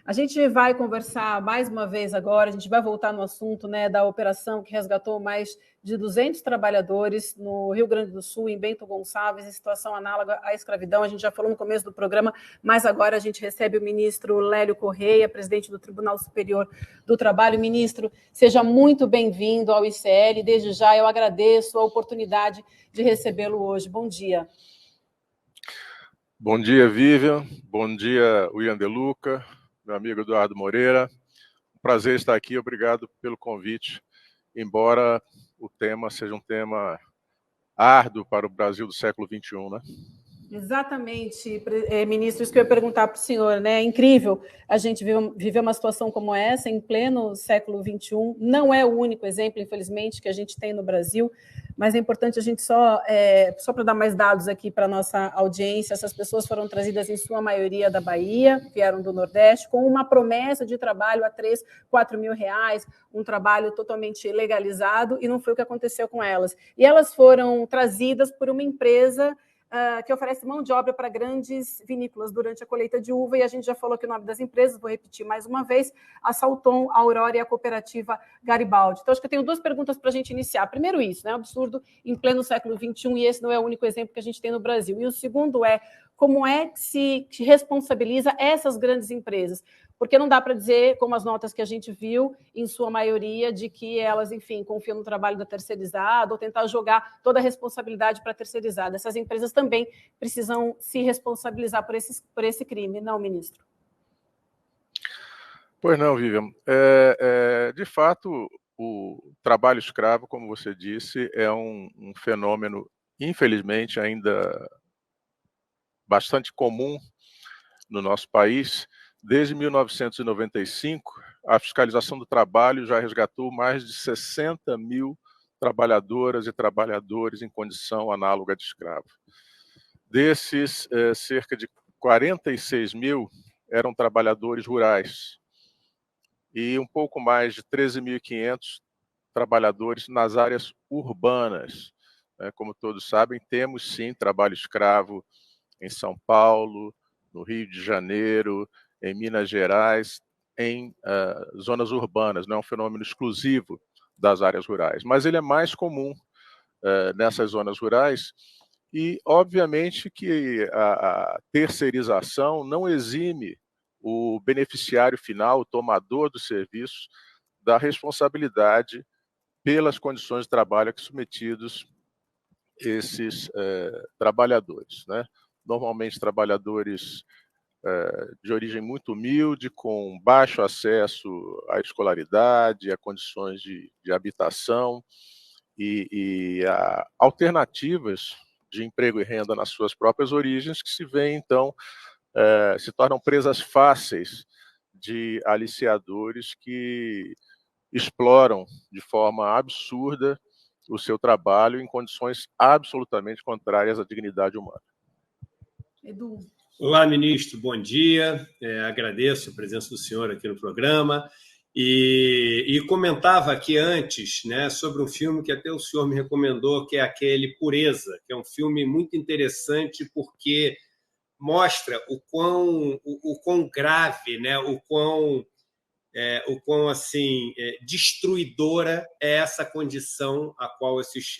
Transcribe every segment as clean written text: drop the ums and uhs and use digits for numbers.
A gente vai conversar mais uma vez agora, a gente vai voltar no assunto, né, da operação que resgatou mais de 200 trabalhadores no Rio Grande do Sul, em Bento Gonçalves, em situação análoga à escravidão. A gente já falou no começo do programa, mas agora a gente recebe o ministro Lélio Correia, presidente do Tribunal Superior do Trabalho. Ministro, seja muito bem-vindo ao ICL. Desde já eu agradeço a oportunidade de recebê-lo hoje. Bom dia. Bom dia, Vivian. Bom dia, William De Luca, meu amigo Eduardo Moreira. Um prazer estar aqui. Obrigado pelo convite, embora o tema seja um tema árduo para o Brasil do século XXI, né? Exatamente, ministro, isso que eu ia perguntar para o senhor, né? É incrível a gente viver uma situação como essa em pleno século XXI. Não é o único exemplo, infelizmente, que a gente tem no Brasil, mas é importante a gente só para dar mais dados aqui para a nossa audiência. Essas pessoas foram trazidas, em sua maioria, da Bahia, vieram do Nordeste, com uma promessa de trabalho a 3, 4 mil reais, um trabalho totalmente legalizado, e não foi o que aconteceu com elas. E elas foram trazidas por uma empresa que oferece mão de obra para grandes vinícolas durante a colheita de uva, e a gente já falou que o nome das empresas, vou repetir mais uma vez, a Salton, a Aurora e a Cooperativa Garibaldi. Então, acho que eu tenho duas perguntas para a gente iniciar. Primeiro isso, né, absurdo em pleno século XXI, e esse não é o único exemplo que a gente tem no Brasil. E o segundo é, como é que se responsabiliza essas grandes empresas? Porque não dá para dizer, como as notas que a gente viu, em sua maioria, de que elas, enfim, confiam no trabalho da terceirizada ou tentar jogar toda a responsabilidade para a terceirizada. Essas empresas também precisam se responsabilizar por esse crime, não, ministro? Pois não, Vivian. De fato, o trabalho escravo, como você disse, é um fenômeno, infelizmente, ainda bastante comum no nosso país. Desde 1995, a fiscalização do trabalho já resgatou mais de 60 mil trabalhadoras e trabalhadores em condição análoga de escravo. Desses, cerca de 46 mil eram trabalhadores rurais e um pouco mais de 13.500 trabalhadores nas áreas urbanas. Como todos sabem, temos sim trabalho escravo em São Paulo, no Rio de Janeiro, em Minas Gerais, em zonas urbanas. Não é um fenômeno exclusivo das áreas rurais, mas ele é mais comum nessas zonas rurais. E, obviamente, que a terceirização não exime o beneficiário final, o tomador do serviço, da responsabilidade pelas condições de trabalho a que submetidos esses trabalhadores, né? Normalmente trabalhadores de origem muito humilde, com baixo acesso à escolaridade, a condições de habitação e a alternativas de emprego e renda nas suas próprias origens, que se vêem, então, se tornam presas fáceis de aliciadores que exploram de forma absurda o seu trabalho em condições absolutamente contrárias à dignidade humana. Edu. Olá, ministro, bom dia. Agradeço a presença do senhor aqui no programa. E comentava aqui antes, né, sobre um filme que até o senhor me recomendou, que é aquele Pureza, que é um filme muito interessante porque mostra o quão grave, né, o quão assim, destruidora é essa condição a qual esses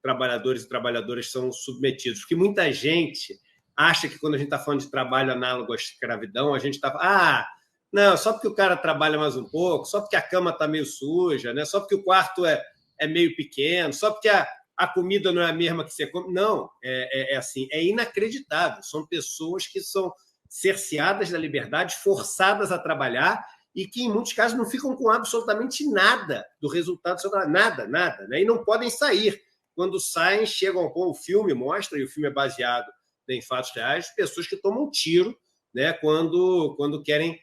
trabalhadores e trabalhadoras são submetidos. Porque muita gente acha que quando a gente está falando de trabalho análogo à escravidão, a gente está... não, só porque o cara trabalha mais um pouco, só porque a cama está meio suja, né? Só porque o quarto é meio pequeno, só porque a comida não é a mesma que você come. Não, assim, é inacreditável. São pessoas que são cerceadas da liberdade, forçadas a trabalhar e que, em muitos casos, não ficam com absolutamente nada do resultado do seu trabalho. Nada, né? E não podem sair. Quando saem, chegam... o filme mostra, e o filme é baseado em fatos reais, pessoas que tomam tiro, né, quando querem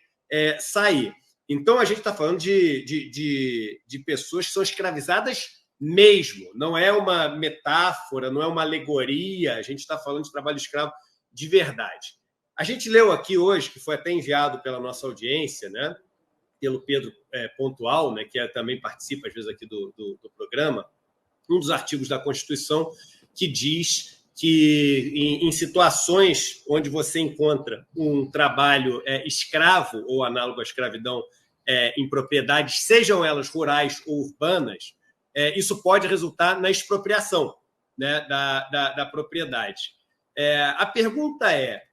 sair. Então, a gente está falando de pessoas que são escravizadas mesmo. Não é uma metáfora, não é uma alegoria. A gente está falando de trabalho escravo de verdade. A gente leu aqui hoje, que foi até enviado pela nossa audiência, né, pelo Pedro Pontual, né, que também participa, às vezes, aqui do programa, um dos artigos da Constituição que diz que em situações onde você encontra um trabalho escravo ou análogo à escravidão em propriedades, sejam elas rurais ou urbanas, isso pode resultar na expropriação, né, da propriedade. A pergunta é: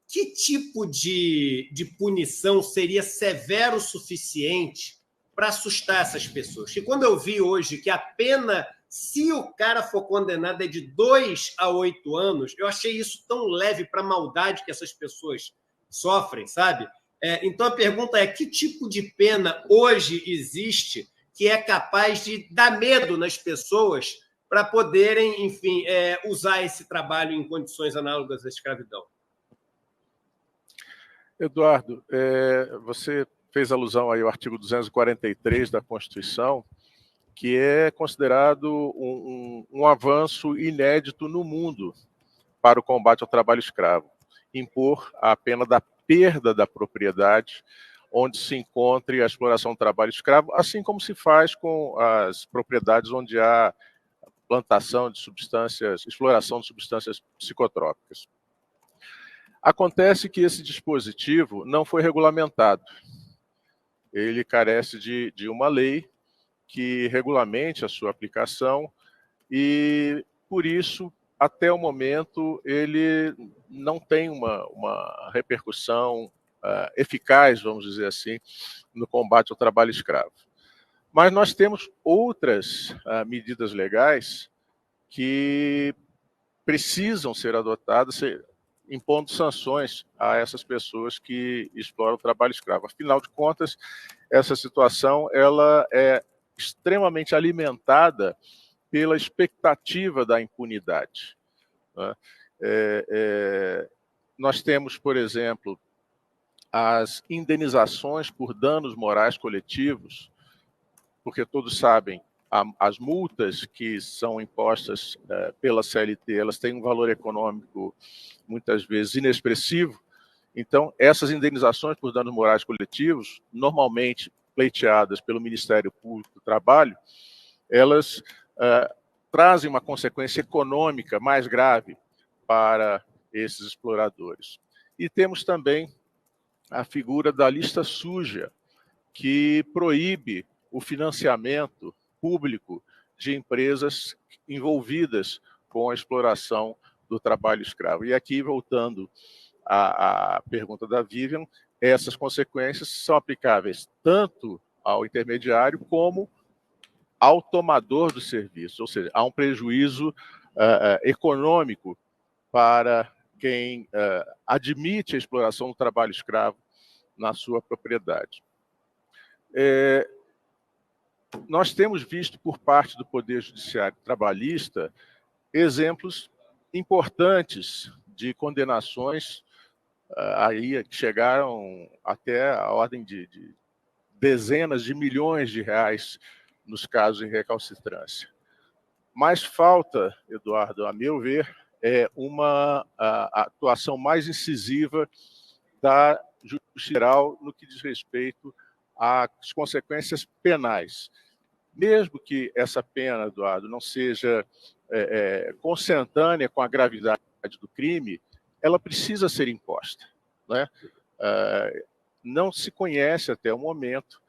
que tipo de punição seria severo o suficiente para assustar essas pessoas? E quando eu vi hoje que a pena, se o cara for condenado, é de 2 a 8 anos, eu achei isso tão leve para a maldade que essas pessoas sofrem, sabe? Então a pergunta é: que tipo de pena hoje existe que é capaz de dar medo nas pessoas para poderem, enfim, usar esse trabalho em condições análogas à escravidão? Eduardo, você fez alusão aí ao artigo 243 da Constituição, que é considerado um avanço inédito no mundo para o combate ao trabalho escravo, impor a pena da perda da propriedade onde se encontre a exploração do trabalho escravo, assim como se faz com as propriedades onde há plantação de substâncias, exploração de substâncias psicotrópicas. Acontece que esse dispositivo não foi regulamentado. Ele carece de uma lei que regulamente a sua aplicação e, por isso, até o momento, ele não tem uma repercussão eficaz, vamos dizer assim, no combate ao trabalho escravo. Mas nós temos outras medidas legais que precisam ser adotadas, impondo sanções a essas pessoas que exploram o trabalho escravo. Afinal de contas, essa situação ela é extremamente alimentada pela expectativa da impunidade, né? Nós temos, por exemplo, as indenizações por danos morais coletivos, porque todos sabem, as multas que são impostas pela CLT, elas têm um valor econômico muitas vezes inexpressivo. Então, essas indenizações por danos morais coletivos, normalmente pleiteadas pelo Ministério Público do Trabalho, elas trazem uma consequência econômica mais grave para esses exploradores. E temos também a figura da lista suja, que proíbe o financiamento público de empresas envolvidas com a exploração do trabalho escravo. E aqui, voltando à pergunta da Vivian, essas consequências são aplicáveis tanto ao intermediário como ao tomador do serviço, ou seja, há um prejuízo econômico para quem admite a exploração do trabalho escravo na sua propriedade. Nós temos visto por parte do Poder Judiciário Trabalhista exemplos importantes de condenações aí que chegaram até a ordem de dezenas de milhões de reais nos casos em recalcitrância. Mas falta, Eduardo, a meu ver, uma atuação mais incisiva da Justiça Geral no que diz respeito às consequências penais. Mesmo que essa pena, Eduardo, não seja consentânea com a gravidade do crime, ela precisa ser imposta, né? Não se conhece até o momento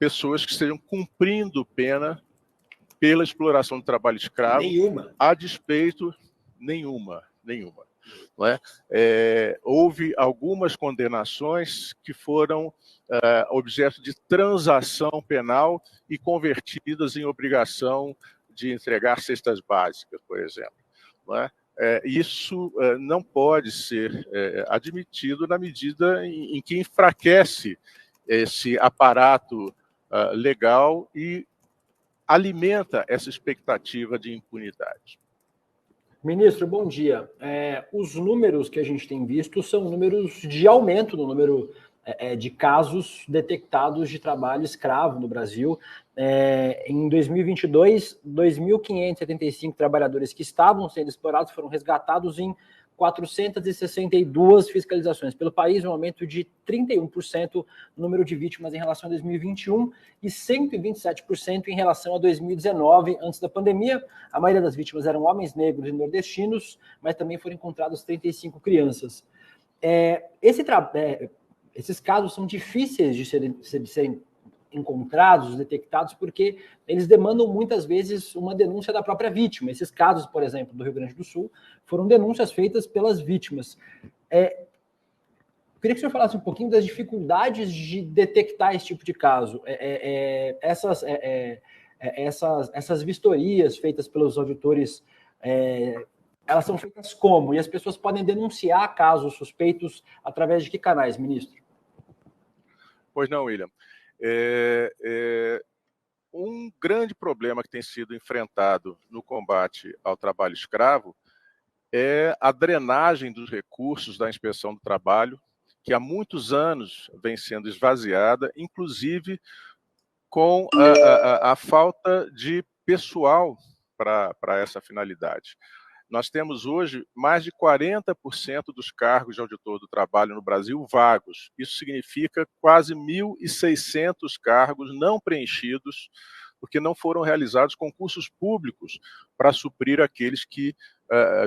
pessoas que estejam cumprindo pena pela exploração do trabalho escravo. Nenhuma. A despeito, nenhuma. Não é? Houve algumas condenações que foram objeto de transação penal e convertidas em obrigação de entregar cestas básicas, por exemplo. Não é? Isso não pode ser admitido na medida em que enfraquece esse aparato legal e alimenta essa expectativa de impunidade. Ministro, bom dia. Os números que a gente tem visto são números de aumento no número de casos detectados de trabalho escravo no Brasil. Em 2022, 2.575 trabalhadores que estavam sendo explorados foram resgatados em 462 fiscalizações. Pelo país, um aumento de 31% no número de vítimas em relação a 2021 e 127% em relação a 2019, antes da pandemia. A maioria das vítimas eram homens negros e nordestinos, mas também foram encontradas 35 crianças. Esses casos são difíceis de serem encontrados, detectados, porque eles demandam muitas vezes uma denúncia da própria vítima. Esses casos, por exemplo, do Rio Grande do Sul, foram denúncias feitas pelas vítimas. Eu queria que o senhor falasse um pouquinho das dificuldades de detectar esse tipo de caso. Essas vistorias feitas pelos auditores, elas são feitas como? E as pessoas podem denunciar casos suspeitos através de que canais, ministro? Pois não, William. Um grande problema que tem sido enfrentado no combate ao trabalho escravo é a drenagem dos recursos da Inspeção do Trabalho, que há muitos anos vem sendo esvaziada, inclusive com a falta de pessoal para essa finalidade. Nós temos hoje mais de 40% dos cargos de auditor do trabalho no Brasil vagos. Isso significa quase 1.600 cargos não preenchidos, porque não foram realizados concursos públicos para suprir aqueles que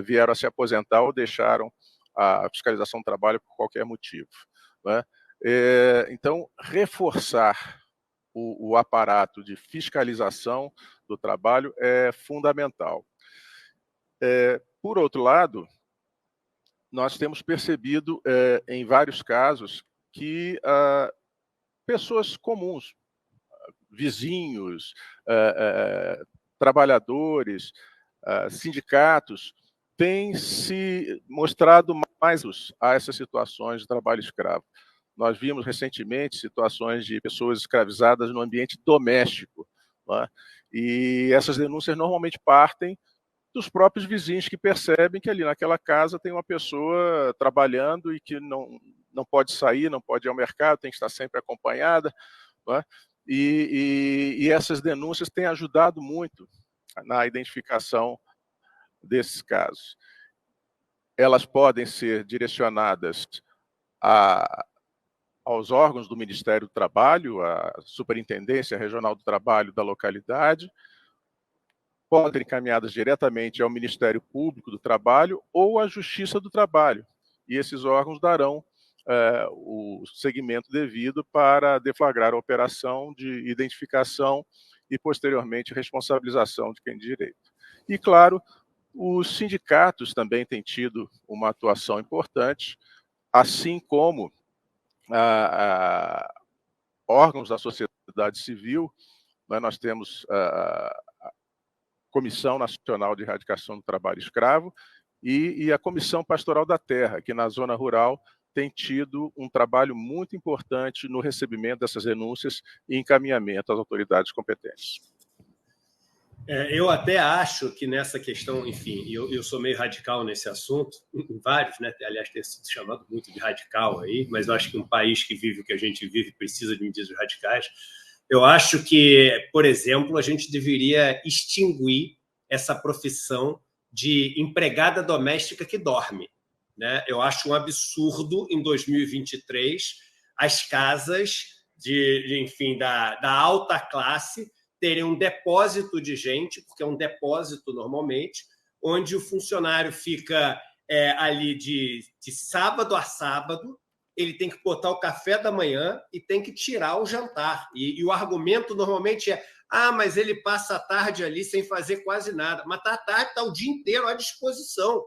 vieram a se aposentar ou deixaram a fiscalização do trabalho por qualquer motivo, né? Então, reforçar o aparato de fiscalização do trabalho é fundamental. Por outro lado, nós temos percebido em vários casos que pessoas comuns, vizinhos, trabalhadores, sindicatos, têm se mostrado mais a essas situações de trabalho escravo. Nós vimos recentemente situações de pessoas escravizadas no ambiente doméstico, né? E essas denúncias normalmente partem dos próprios vizinhos que percebem que ali naquela casa tem uma pessoa trabalhando e que não pode sair, não pode ir ao mercado, tem que estar sempre acompanhada, né? E essas denúncias têm ajudado muito na identificação desses casos. Elas podem ser direcionadas aos órgãos do Ministério do Trabalho, à Superintendência Regional do Trabalho da localidade, podem ser encaminhadas diretamente ao Ministério Público do Trabalho ou à Justiça do Trabalho. E esses órgãos darão o segmento devido para deflagrar a operação de identificação e, posteriormente, responsabilização de quem tem direito. E, claro, os sindicatos também têm tido uma atuação importante, assim como órgãos da sociedade civil, né? Nós temos Comissão Nacional de Erradicação do Trabalho Escravo e a Comissão Pastoral da Terra, que na zona rural tem tido um trabalho muito importante no recebimento dessas denúncias e encaminhamento às autoridades competentes. Eu até acho que nessa questão, enfim, eu sou meio radical nesse assunto, em vários, né? Aliás, tem sido chamado muito de radical aí, mas eu acho que um país que vive o que a gente vive precisa de medidas radicais. Eu acho que, por exemplo, a gente deveria extinguir essa profissão de empregada doméstica que dorme, né? Eu acho um absurdo, em 2023, as casas enfim, da alta classe terem um depósito de gente, porque é um depósito normalmente, onde o funcionário fica ali de sábado a sábado, ele tem que botar o café da manhã e tem que tirar o jantar. E o argumento normalmente é: mas ele passa a tarde ali sem fazer quase nada. Mas tá à tarde, está o dia inteiro à disposição.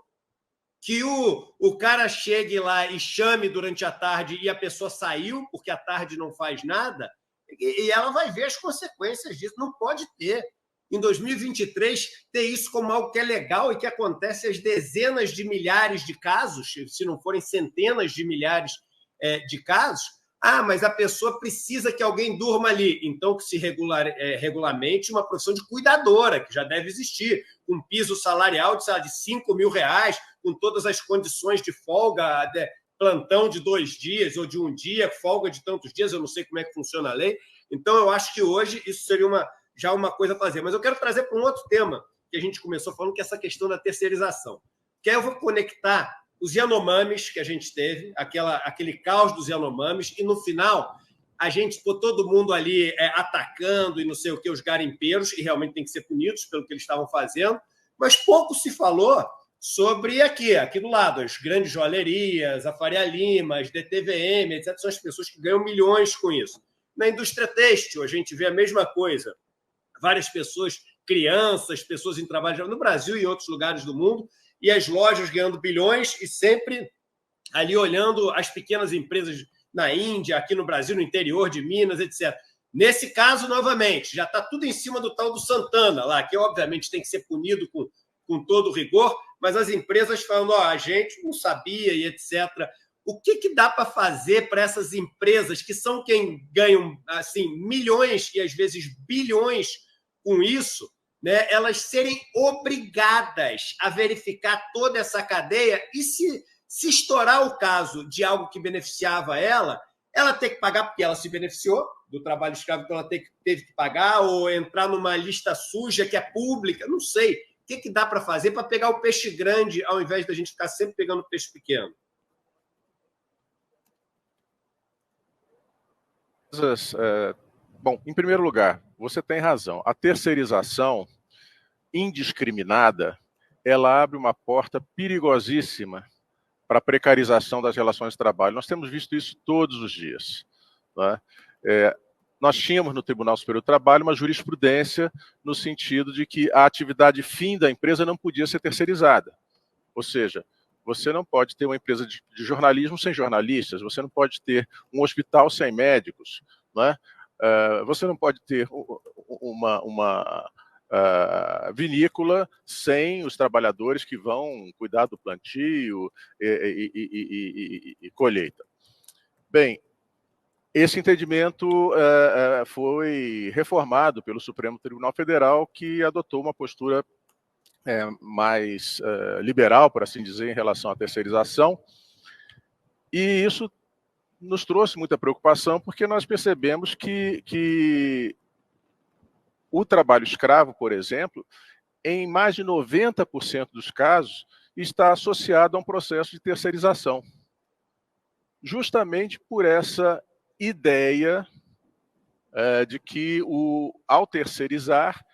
Que o cara chegue lá e chame durante a tarde e a pessoa saiu porque a tarde não faz nada, e ela vai ver as consequências disso. Não pode ter. Em 2023, ter isso como algo que é legal e que acontece às dezenas de milhares de casos, se não forem centenas de milhares de casos. Mas a pessoa precisa que alguém durma ali. Então, que se regulamente uma profissão de cuidadora, que já deve existir, com piso salarial de R$5.000, com todas as condições de folga, plantão de 2 dias ou de 1 dia, folga de tantos dias, eu não sei como é que funciona a lei. Então, eu acho que hoje isso seria já uma coisa a fazer. Mas eu quero trazer para um outro tema, que a gente começou falando, que é essa questão da terceirização. Que aí eu vou conectar os Yanomamis que a gente teve, aquele caos dos Yanomamis, e no final a gente pôs todo mundo ali atacando e não sei o que, os garimpeiros, e realmente tem que ser punidos pelo que eles estavam fazendo, mas pouco se falou sobre aqui do lado, as grandes joalherias, a Faria Lima, as DTVM, etc. São as pessoas que ganham milhões com isso. Na indústria têxtil, a gente vê a mesma coisa. Várias pessoas, crianças, pessoas em trabalho no Brasil e em outros lugares do mundo, e as lojas ganhando bilhões e sempre ali olhando as pequenas empresas na Índia, aqui no Brasil, no interior de Minas, etc. Nesse caso, novamente, já está tudo em cima do tal do Santana lá, que obviamente tem que ser punido com todo rigor, mas as empresas falando, a gente não sabia e etc. O que dá para fazer para essas empresas, que são quem ganham assim, milhões e às vezes bilhões com isso, né, elas serem obrigadas a verificar toda essa cadeia e se estourar o caso de algo que beneficiava ela tem que pagar porque ela se beneficiou do trabalho escravo, então ela teve que pagar, ou entrar numa lista suja que é pública, não sei. O que dá para fazer para pegar o peixe grande ao invés da gente ficar sempre pegando o peixe pequeno? Bom, em primeiro lugar, você tem razão. A terceirização indiscriminada, ela abre uma porta perigosíssima para a precarização das relações de trabalho. Nós temos visto isso todos os dias, né? Nós tínhamos no Tribunal Superior do Trabalho uma jurisprudência no sentido de que a atividade fim da empresa não podia ser terceirizada. Ou seja, você não pode ter uma empresa de jornalismo sem jornalistas, você não pode ter um hospital sem médicos, né? Você não pode ter uma vinícola sem os trabalhadores que vão cuidar do plantio e colheita. Bem, esse entendimento foi reformado pelo Supremo Tribunal Federal, que adotou uma postura mais liberal, por assim dizer, em relação à terceirização. E isso nos trouxe muita preocupação, porque nós percebemos que o trabalho escravo, por exemplo, em mais de 90% dos casos, está associado a um processo de terceirização. Justamente por essa ideia de que, ao terceirizar,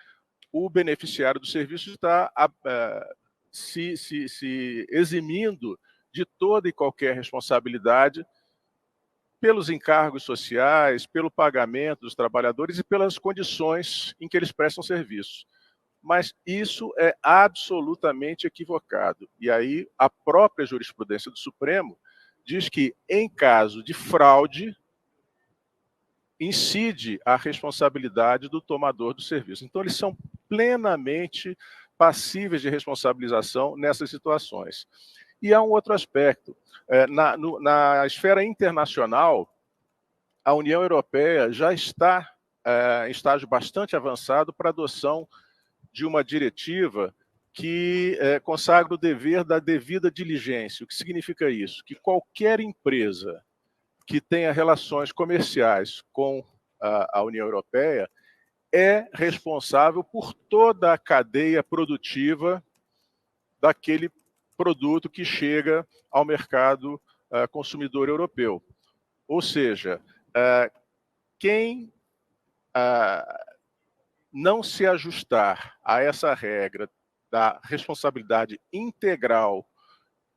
o beneficiário do serviço está se eximindo de toda e qualquer responsabilidade pelos encargos sociais, pelo pagamento dos trabalhadores e pelas condições em que eles prestam serviço. Mas isso é absolutamente equivocado. E aí a própria jurisprudência do Supremo diz que, em caso de fraude, incide a responsabilidade do tomador do serviço. Então, eles são plenamente passíveis de responsabilização nessas situações. E há um outro aspecto. Na esfera internacional, a União Europeia já está em estágio bastante avançado para a adoção de uma diretiva que consagra o dever da devida diligência. O que significa isso? Que qualquer empresa que tenha relações comerciais com a União Europeia é responsável por toda a cadeia produtiva daquele produto que chega ao mercado consumidor europeu. Ou seja, quem não se ajustar a essa regra da responsabilidade integral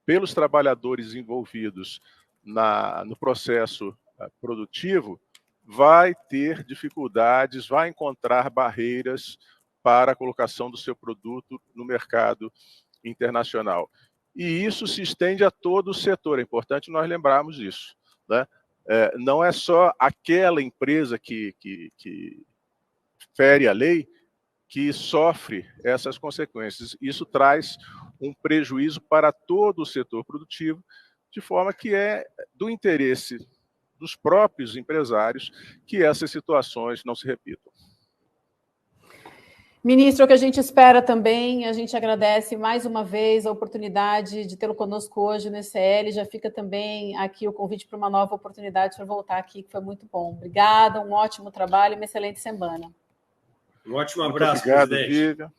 pelos trabalhadores envolvidos no processo produtivo, vai ter dificuldades, vai encontrar barreiras para a colocação do seu produto no mercado internacional. E isso se estende a todo o setor, é importante nós lembrarmos disso, né? Não é só aquela empresa que fere a lei que sofre essas consequências. Isso traz um prejuízo para todo o setor produtivo, de forma que é do interesse dos próprios empresários que essas situações não se repitam. Ministro, o que a gente espera também, a gente agradece mais uma vez a oportunidade de tê-lo conosco hoje no ECL, já fica também aqui o convite para uma nova oportunidade para voltar aqui, que foi muito bom. Obrigada, um ótimo trabalho e uma excelente semana. Um ótimo abraço, muito obrigado, presidente. Vivian.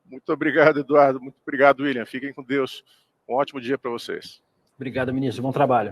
Muito obrigado, Eduardo. Muito obrigado, William. Fiquem com Deus. Um ótimo dia para vocês. Obrigado, ministro. Bom trabalho.